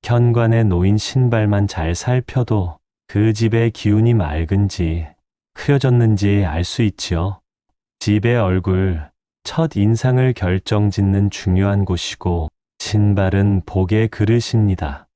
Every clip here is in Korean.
현관에 놓인 신발만 잘 살펴도 그 집의 기운이 맑은지 흐려졌는지 알 수 있지요. 집의 얼굴, 첫 인상을 결정짓는 중요한 곳이고 신발은 복의 그릇입니다.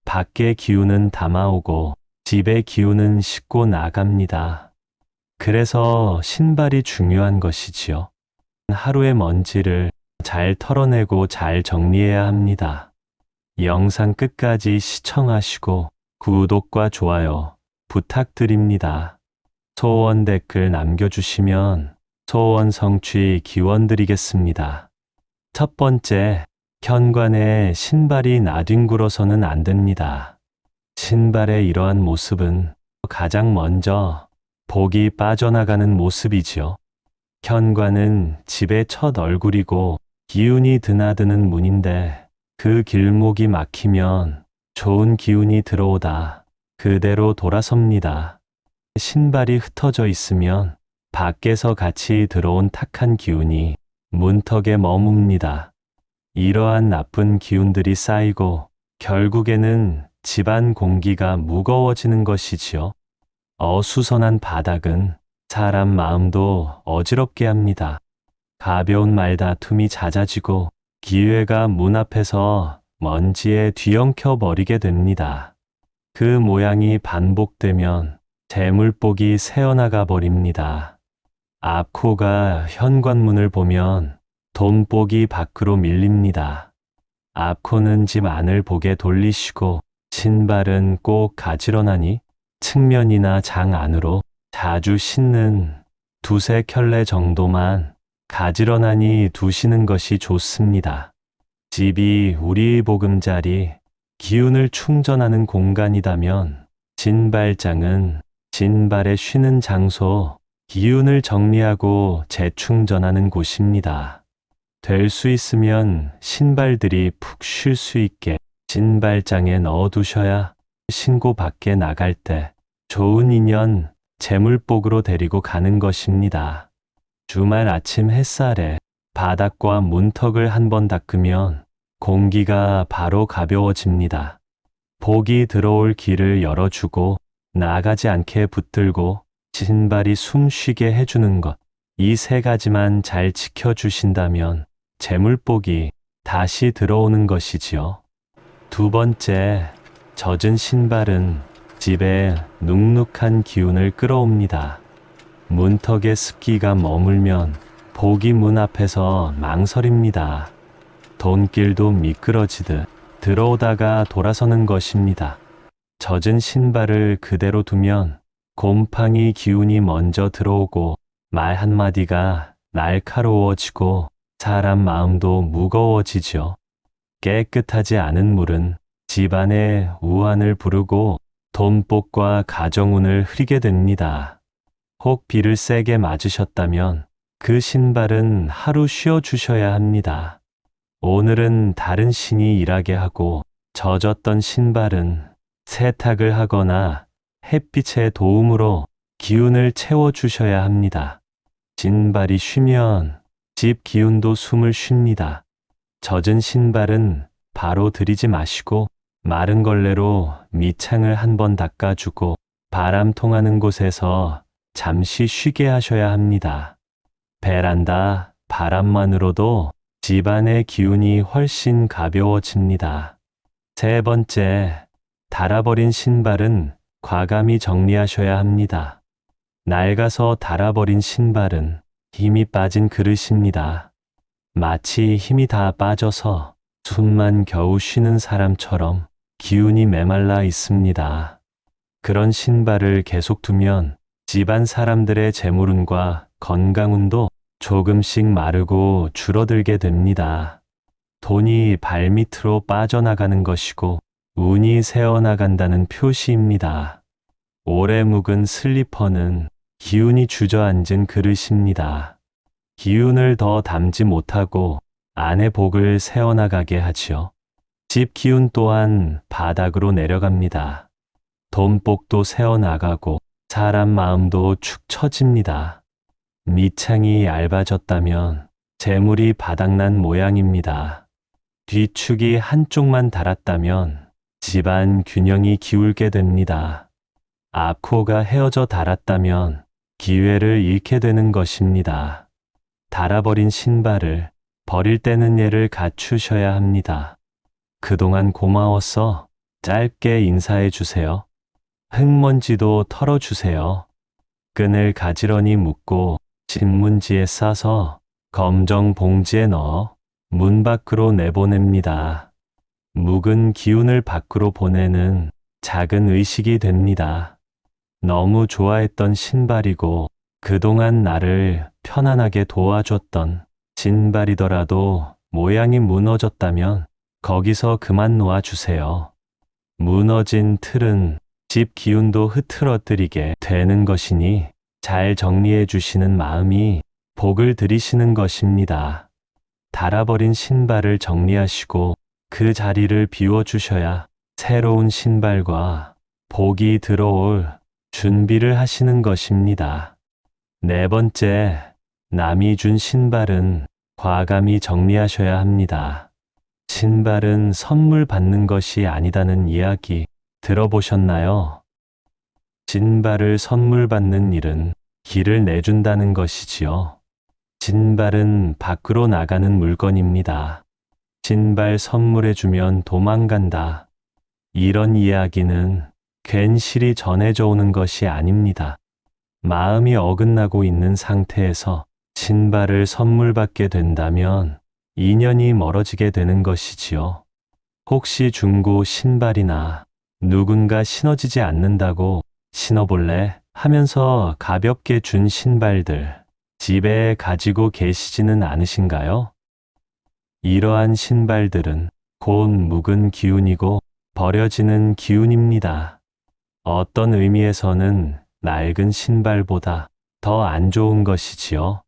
밖의 기운은 담아오고 집의 기운은 싣고 나갑니다. 그래서 신발이 중요한 것이지요. 하루의 먼지를 잘 털어내고 잘 정리해야 합니다. 영상 끝까지 시청하시고 구독과 좋아요 부탁드립니다. 소원 댓글 남겨주시면 소원 성취 기원 드리겠습니다. 첫 번째, 현관에 신발이 나뒹굴어서는 안 됩니다. 신발의 이러한 모습은 가장 먼저 복이 빠져나가는 모습이지요. 현관은 집의 첫 얼굴이고 기운이 드나드는 문인데 그 길목이 막히면 좋은 기운이 들어오다 그대로 돌아섭니다. 신발이 흩어져 있으면 밖에서 같이 들어온 탁한 기운이 문턱에 머뭅니다. 이러한 나쁜 기운들이 쌓이고 결국에는 집안 공기가 무거워지는 것이지요. 어수선한 바닥은 사람 마음도 어지럽게 합니다. 가벼운 말다툼이 잦아지고 기회가 문 앞에서 먼지에 뒤엉켜 버리게 됩니다. 그 모양이 반복되면 재물복이 새어나가 버립니다. 앞코가 현관문을 보면 돈복이 밖으로 밀립니다. 앞코는 집 안을 보게 돌리시고 신발은 꼭 가지런하니 측면이나 장 안으로 자주 신는 두세 켤레 정도만 가지런하니 두시는 것이 좋습니다. 집이 우리 보금자리, 기운을 충전하는 공간이다면 신발장은 신발의 쉬는 장소, 기운을 정리하고 재충전하는 곳입니다. 될 수 있으면 신발들이 푹 쉴 수 있게 신발장에 넣어두셔야 신고 밖에 나갈 때 좋은 인연, 재물복으로 데리고 가는 것입니다. 주말 아침 햇살에 바닥과 문턱을 한번 닦으면 공기가 바로 가벼워집니다. 복이 들어올 길을 열어주고 나가지 않게 붙들고 신발이 숨 쉬게 해주는 것, 이 세 가지만 잘 지켜주신다면 재물복이 다시 들어오는 것이지요. 두 번째, 젖은 신발은 집에 눅눅한 기운을 끌어옵니다. 문턱에 습기가 머물면 복이 문 앞에서 망설입니다. 돈길도 미끄러지듯 들어오다가 돌아서는 것입니다. 젖은 신발을 그대로 두면 곰팡이 기운이 먼저 들어오고 말 한마디가 날카로워지고 사람 마음도 무거워지죠. 깨끗하지 않은 물은 집안의 우환을 부르고 돈복과 가정운을 흐리게 됩니다. 혹 비를 세게 맞으셨다면 그 신발은 하루 쉬어주셔야 합니다. 오늘은 다른 신이 일하게 하고 젖었던 신발은 세탁을 하거나 햇빛의 도움으로 기운을 채워주셔야 합니다. 신발이 쉬면 집 기운도 숨을 쉽니다. 젖은 신발은 바로 들이지 마시고 마른 걸레로 밑창을 한번 닦아주고 바람 통하는 곳에서 잠시 쉬게 하셔야 합니다. 베란다 바람만으로도 집안의 기운이 훨씬 가벼워집니다. 세 번째, 닳아버린 신발은 과감히 정리하셔야 합니다. 낡아서 닳아버린 신발은 힘이 빠진 그릇입니다. 마치 힘이 다 빠져서 숨만 겨우 쉬는 사람처럼 기운이 메말라 있습니다. 그런 신발을 계속 두면 집안 사람들의 재물운과 건강운도 조금씩 마르고 줄어들게 됩니다. 돈이 발밑으로 빠져나가는 것이고 운이 새어나간다는 표시입니다. 오래 묵은 슬리퍼는 기운이 주저앉은 그릇입니다. 기운을 더 담지 못하고 안의 복을 새어나가게 하지요. 집 기운 또한 바닥으로 내려갑니다. 돈복도 새어나가고 사람 마음도 축 처집니다. 밑창이 얇아졌다면 재물이 바닥난 모양입니다. 뒤축이 한쪽만 닳았다면 집안 균형이 기울게 됩니다. 앞코가 헤어져 닳았다면 기회를 잃게 되는 것입니다. 닳아버린 신발을 버릴 때는 예를 갖추셔야 합니다. 그동안 고마웠어. 짧게 인사해 주세요. 흙먼지도 털어주세요. 끈을 가지런히 묶고 신문지에 싸서 검정 봉지에 넣어 문 밖으로 내보냅니다. 묵은 기운을 밖으로 보내는 작은 의식이 됩니다. 너무 좋아했던 신발이고 그동안 나를 편안하게 도와줬던 신발이더라도 모양이 무너졌다면 거기서 그만 놓아주세요. 무너진 틀은 집 기운도 흐트러뜨리게 되는 것이니 잘 정리해 주시는 마음이 복을 들이시는 것입니다. 닳아버린 신발을 정리하시고 그 자리를 비워주셔야 새로운 신발과 복이 들어올 준비를 하시는 것입니다. 네 번째, 남이 준 신발은 과감히 정리하셔야 합니다. 신발은 선물 받는 것이 아니다는 이야기 들어보셨나요? 신발을 선물 받는 일은 길을 내준다는 것이지요. 신발은 밖으로 나가는 물건입니다. 신발 선물해주면 도망간다. 이런 이야기는 괜시리 전해져 오는 것이 아닙니다. 마음이 어긋나고 있는 상태에서 신발을 선물 받게 된다면 인연이 멀어지게 되는 것이지요. 혹시 중고 신발이나 누군가 신어지지 않는다고 신어볼래 하면서 가볍게 준 신발들 집에 가지고 계시지는 않으신가요? 이러한 신발들은 곧 묵은 기운이고 버려지는 기운입니다. 어떤 의미에서는 낡은 신발보다 더 안 좋은 것이지요.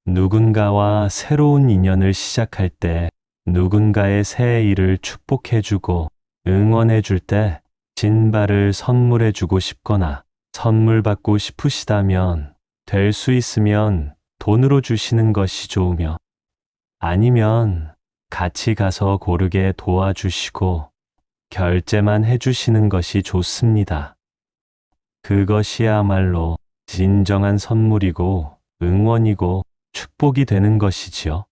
누군가와 새로운 인연을 시작할 때, 누군가의 새 일을 축복해주고 응원해줄 때 신발을 선물해주고 싶거나 선물 받고 싶으시다면 될 수 있으면 돈으로 주시는 것이 좋으며 아니면 같이 가서 고르게 도와주시고 결제만 해주시는 것이 좋습니다. 그것이야말로 진정한 선물이고 응원이고 축복이 되는 것이지요.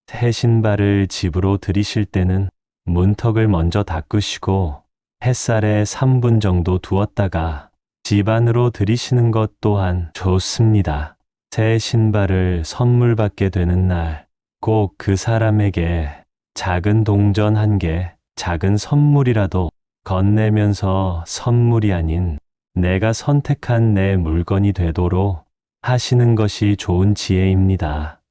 새 신발을 집으로 들이실 때는 문턱을 먼저 닦으시고 햇살에 3분 정도 두었다가 집 안으로 들이시는 것 또한 좋습니다. 새 신발을 선물 받게 되는 날, 꼭 그 사람에게 작은 동전 1개, 작은 선물이라도 건네면서 선물이 아닌 내가 선택한 내 물건이 되도록 하시는 것이 좋은 지혜입니다.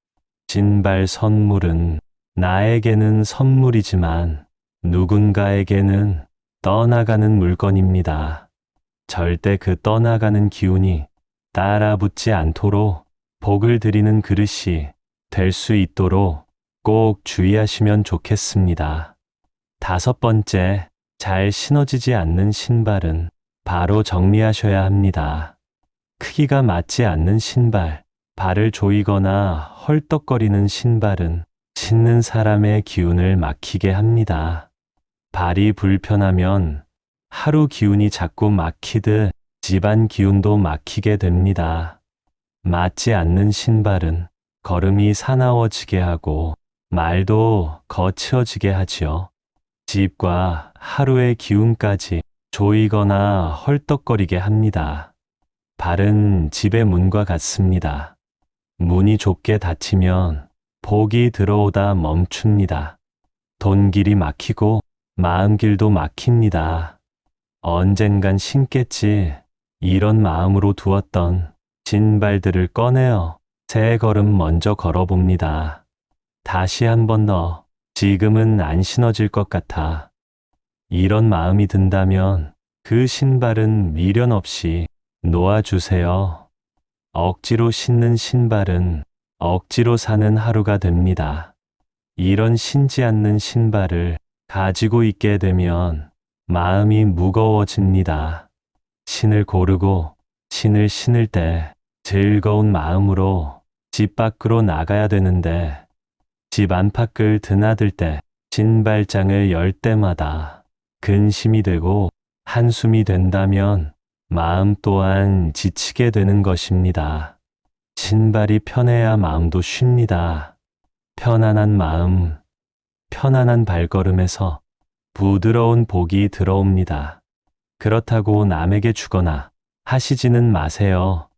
신발 선물은 나에게는 선물이지만 누군가에게는 떠나가는 물건입니다. 절대 그 떠나가는 기운이 따라붙지 않도록 복을 드리는 그릇이 될 수 있도록 꼭 주의하시면 좋겠습니다. 5번째, 잘 신어지지 않는 신발은 바로 정리하셔야 합니다. 크기가 맞지 않는 신발, 발을 조이거나 헐떡거리는 신발은 신는 사람의 기운을 막히게 합니다. 발이 불편하면 하루 기운이 자꾸 막히듯 집안 기운도 막히게 됩니다. 맞지 않는 신발은 걸음이 사나워지게 하고 말도 거칠어지게 하지요. 집과 하루의 기운까지 조이거나 헐떡거리게 합니다. 발은 집의 문과 같습니다. 문이 좁게 닫히면 복이 들어오다 멈춥니다. 돈길이 막히고 마음길도 막힙니다. 언젠간 신겠지. 이런 마음으로 두었던 신발들을 꺼내어 새 걸음 먼저 걸어봅니다. 다시 한 번 더 지금은 안 신어질 것 같아. 이런 마음이 든다면 그 신발은 미련 없이 놓아주세요. 억지로 신는 신발은 억지로 사는 하루가 됩니다. 이런 신지 않는 신발을 가지고 있게 되면 마음이 무거워집니다. 신을 고르고 신을 신을 때 즐거운 마음으로 집 밖으로 나가야 되는데 집 안팎을 드나들 때 신발장을 열 때마다 근심이 되고 한숨이 된다면 마음 또한 지치게 되는 것입니다. 신발이 편해야 마음도 쉽니다. 편안한 마음, 편안한 발걸음에서 부드러운 복이 들어옵니다. 그렇다고 남에게 주거나 하시지는 마세요.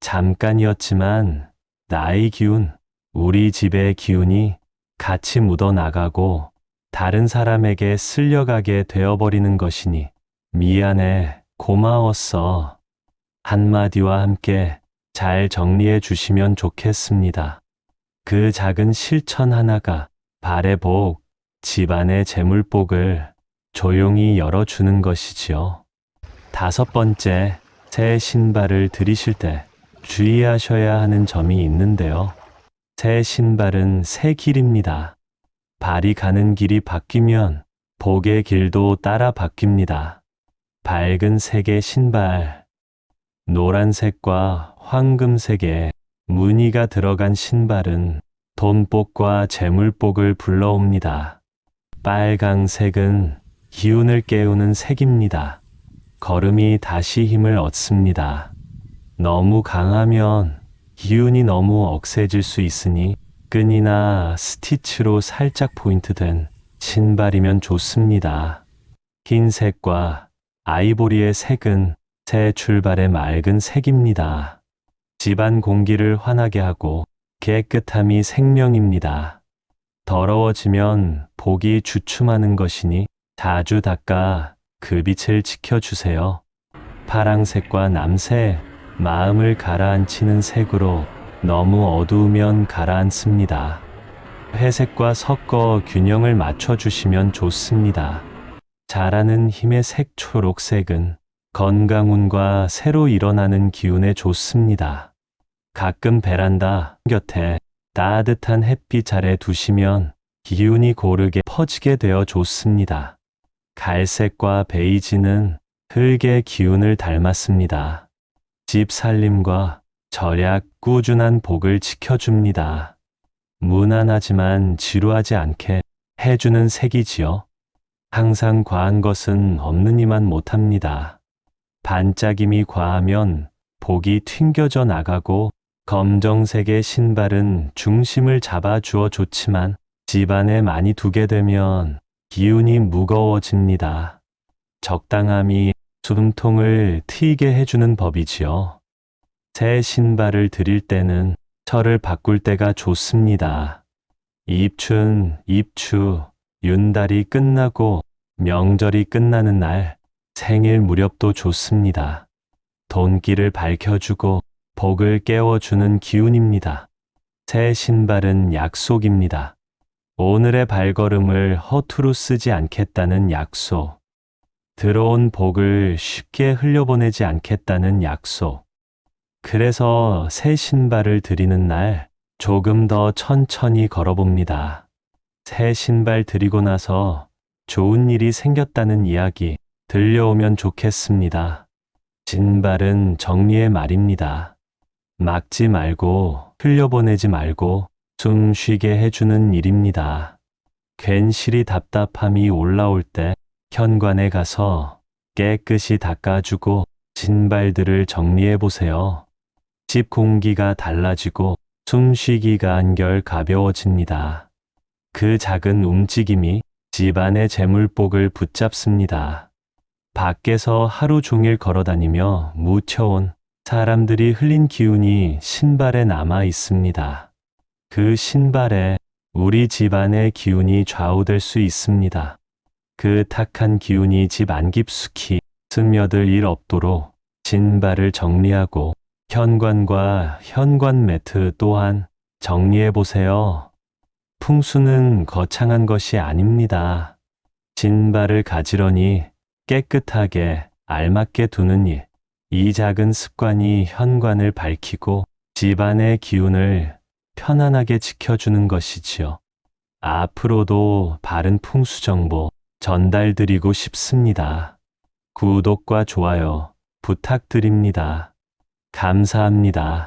잠깐이었지만 나의 기운, 우리 집의 기운이 같이 묻어나가고 다른 사람에게 쓸려가게 되어버리는 것이니 미안해, 고마웠어. 한마디와 함께 잘 정리해 주시면 좋겠습니다. 그 작은 실천 하나가 발의 복, 집안의 재물복을 조용히 열어주는 것이지요. 5번째, 새 신발을 들이실 때 주의하셔야 하는 점이 있는데요. 새 신발은 새 길입니다. 발이 가는 길이 바뀌면 복의 길도 따라 바뀝니다. 밝은 색의 신발, 노란색과 황금색의 무늬가 들어간 신발은 돈복과 재물복을 불러옵니다. 빨강색은 기운을 깨우는 색입니다. 걸음이 다시 힘을 얻습니다. 너무 강하면 기운이 너무 억세질 수 있으니 끈이나 스티치로 살짝 포인트된 신발이면 좋습니다. 흰색과 아이보리의 색은 새 출발의 맑은 색입니다. 집안 공기를 환하게 하고 깨끗함이 생명입니다. 더러워지면 복이 주춤하는 것이니 자주 닦아 그 빛을 지켜주세요. 파랑색과 남색, 마음을 가라앉히는 색으로 너무 어두우면 가라앉습니다. 회색과 섞어 균형을 맞춰주시면 좋습니다. 자라는 힘의 색 초록색은 건강운과 새로 일어나는 기운에 좋습니다. 가끔 베란다 곁에 따뜻한 햇빛 아래 두시면 기운이 고르게 퍼지게 되어 좋습니다. 갈색과 베이지는 흙의 기운을 닮았습니다. 집 살림과 절약, 꾸준한 복을 지켜줍니다. 무난하지만 지루하지 않게 해주는 색이지요. 항상 과한 것은 없느니만 못합니다. 반짝임이 과하면 복이 튕겨져 나가고 검정색의 신발은 중심을 잡아주어 좋지만 집안에 많이 두게 되면 기운이 무거워집니다. 적당함이 숨통을 트이게 해주는 법이지요. 새 신발을 드릴 때는 철을 바꿀 때가 좋습니다. 입춘, 입추, 윤달이 끝나고 명절이 끝나는 날, 생일 무렵도 좋습니다. 돈길을 밝혀주고 복을 깨워주는 기운입니다. 새 신발은 약속입니다. 오늘의 발걸음을 허투루 쓰지 않겠다는 약속. 들어온 복을 쉽게 흘려보내지 않겠다는 약속. 그래서 새 신발을 드리는 날 조금 더 천천히 걸어봅니다. 새 신발 드리고 나서 좋은 일이 생겼다는 이야기 들려오면 좋겠습니다. 신발은 정리의 말입니다. 막지 말고 흘려보내지 말고 숨 쉬게 해주는 일입니다. 괜시리 답답함이 올라올 때 현관에 가서 깨끗이 닦아주고 신발들을 정리해 보세요. 집 공기가 달라지고 숨쉬기가 한결 가벼워집니다. 그 작은 움직임이 집안의 재물복을 붙잡습니다. 밖에서 하루 종일 걸어다니며 묻혀온 사람들이 흘린 기운이 신발에 남아 있습니다. 그 신발에 우리 집안의 기운이 좌우될 수 있습니다. 그 탁한 기운이 집 안 깊숙이 스며들 일 없도록 신발을 정리하고 현관과 현관 매트 또한 정리해 보세요. 풍수는 거창한 것이 아닙니다. 신발을 가지런히 깨끗하게 알맞게 두는 일, 이 작은 습관이 현관을 밝히고 집안의 기운을 편안하게 지켜주는 것이지요. 앞으로도 바른 풍수 정보 전달드리고 싶습니다. 구독과 좋아요 부탁드립니다. 감사합니다.